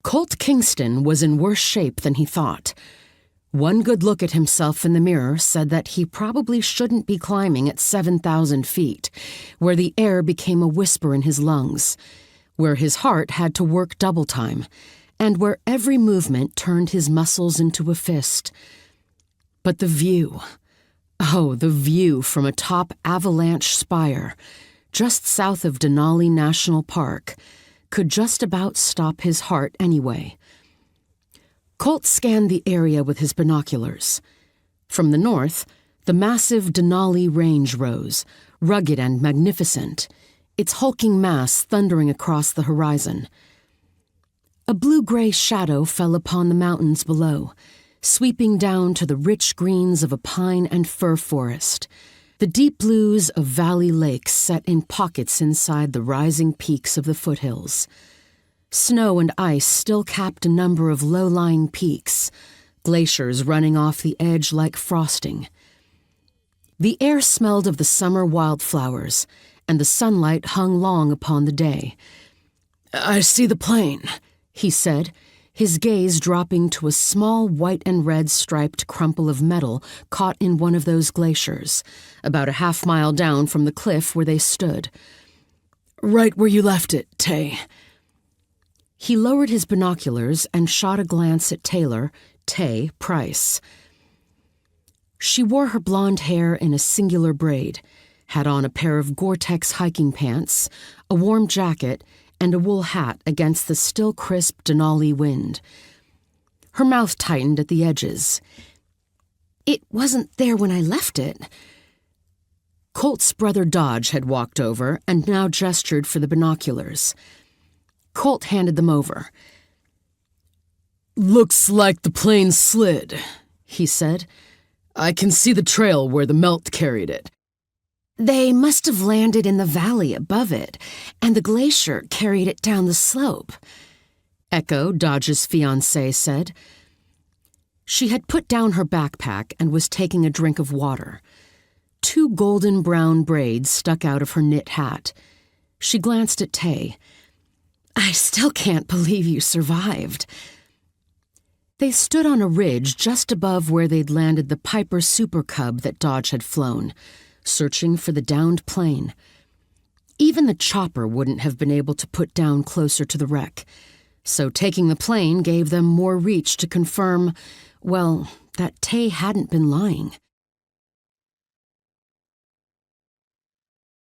Colt Kingston was in worse shape than he thought. One good look at himself in the mirror said that he probably shouldn't be climbing at 7,000 feet, where the air became a whisper in his lungs, where his heart had to work double time, and where every movement turned his muscles into a fist. But the view, oh, the view from atop Avalanche Spire, just south of Denali National Park, could just about stop his heart anyway. Colt scanned the area with his binoculars. From the north, the massive Denali Range rose, rugged and magnificent, its hulking mass thundering across the horizon. A blue-gray shadow fell upon the mountains below, sweeping down to the rich greens of a pine and fir forest, the deep blues of valley lakes set in pockets inside the rising peaks of the foothills. Snow and ice still capped a number of low-lying peaks, glaciers running off the edge like frosting. The air smelled of the summer wildflowers, and the sunlight hung long upon the day. "I see the plane," he said, his gaze dropping to a small white and red striped crumple of metal caught in one of those glaciers, about a half-mile down from the cliff where they stood. "Right where you left it, Tay." He lowered his binoculars and shot a glance at Taylor, Tay Price. She wore her blonde hair in a singular braid, had on a pair of Gore-Tex hiking pants, a warm jacket, and a wool hat against the still crisp Denali wind. Her mouth tightened at the edges. "It wasn't there when I left it." Colt's brother Dodge had walked over and now gestured for the binoculars. Colt handed them over. "Looks like the plane slid," he said. "I can see the trail where the melt carried it." "They must have landed in the valley above it, and the glacier carried it down the slope," Echo, Dodge's fiancée, said. She had put down her backpack and was taking a drink of water. 2 golden brown braids stuck out of her knit hat. She glanced at Tay. "I still can't believe you survived." They stood on a ridge just above where they'd landed the Piper Super Cub that Dodge had flown, searching for the downed plane. Even the chopper wouldn't have been able to put down closer to the wreck, so taking the plane gave them more reach to confirm, well, that Tay hadn't been lying.